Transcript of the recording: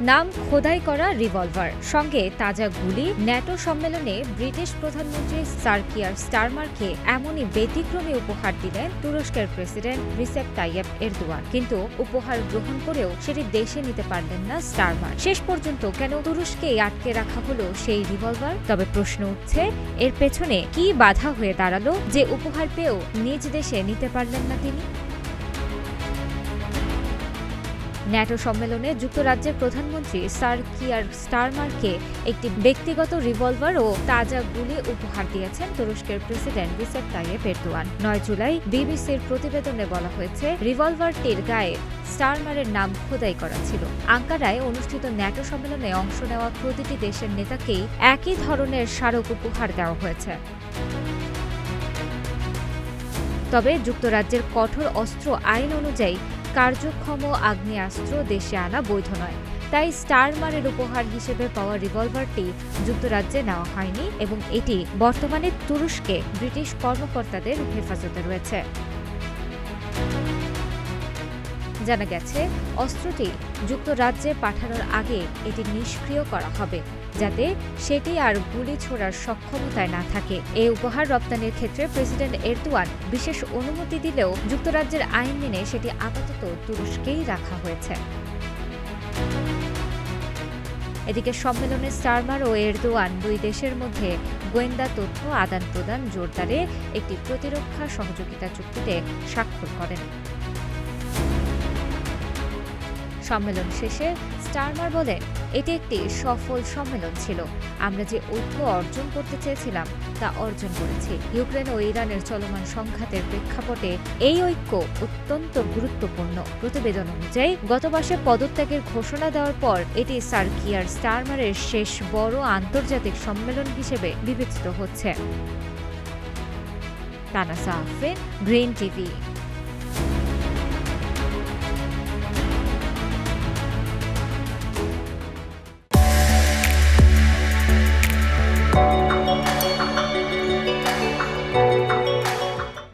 নাম খোদাই করা রিভলভার, সঙ্গে তাজা গুলি। ন্যাটো সম্মেলনে ব্রিটিশ প্রধানমন্ত্রী স্যার কিয়ার স্টারমারকে এমনই ব্যতিক্রমী উপহার দিলেন তুরস্কের প্রেসিডেন্ট রিসেপ তাইয়েপ এরদোয়ান। কিন্তু উপহার গ্রহণ করেও সেটি দেশে নিতে পারলেন না স্টারমার। শেষ পর্যন্ত কেন তুরস্কেই আটকে রাখা হলো সেই রিভলভার? তবে প্রশ্ন উঠছে, এর পেছনে কি বাধা হয়ে দাঁড়ালো যে উপহার পেয়েও নিজ দেশে নিতে পারলেন না তিনি? ন্যাটো সম্মেলনে যুক্তরাজ্যের প্রধানমন্ত্রী স্যার কিয়ার স্টারমারকে একটি ব্যক্তিগত রিভলভার ও তাজা গুলি উপহার দিয়েছেন তুরস্কের president Recep Tayyip Erdogan. 9 July বিবিসির প্রতিবেদনে বলা হয়েছে, রিভলভারটির গায়ে স্টারমারের নাম খোদাই করা ছিল। আঙ্কারায় অনুষ্ঠিত ন্যাটো সম্মেলনে অংশ নেওয়া প্রতিটি দেশের নেতাকেই একই ধরনের স্মারক উপহার দেওয়া হয়েছে। তবে যুক্তরাজ্যের কঠোর অস্ত্র আইন অনুযায়ী কার্যক্ষম আগ্নেয়াস্ত্র দেশে আনা বৈধ নয়। তাই স্টারমারের উপহার হিসেবে পাওয়া রিভলভারটি যুক্তরাজ্যে নেওয়া হয়নি এবং এটি বর্তমানে তুরস্কে ব্রিটিশ কর্মকর্তাদের হেফাজতে রয়েছে। জানা গেছে, অস্ত্রটি যুক্তরাজ্যে পাঠানোর আগে এটি নিষ্ক্রিয় করা হবে, যাতে সেটি আর গুলি ছোড়ার সক্ষমতায় না থাকে। এই উপহার রপ্তানির ক্ষেত্রে প্রেসিডেন্ট এরদোয়ান বিশেষ অনুমতি দিলেও যুক্তরাজ্যের আইন মেনে সেটি আপাতত তুরস্কেই রাখা হয়েছে। এদিকে সম্মেলনে স্টারমার ও এরদোয়ান দুই দেশের মধ্যে গোয়েন্দা তথ্য আদান প্রদান জোরদারে একটি প্রতিরক্ষা সহযোগিতা চুক্তিতে স্বাক্ষর করেন। সম্মেলন শেষে স্টারমার বলেন, এটি একটি সফল সম্মেলন ছিল। আমরা যে ঐক্য অর্জন করতে চেয়েছিলাম তা অর্জন করেছি। ইউক্রেন ও ইরানের চলমান সংঘাতের প্রেক্ষাপটে এই ঐক্য অত্যন্ত গুরুত্বপূর্ণ। প্রতিবেদন অনুযায়ী গত মাসে পদত্যাগের ঘোষণা দেওয়ার পর এটি স্যার কিয়ার স্টারমারের শেষ বড় আন্তর্জাতিক সম্মেলন হিসেবে বিবেচিত হচ্ছে। তানাসা আফরিন, গ্রিন টিভি।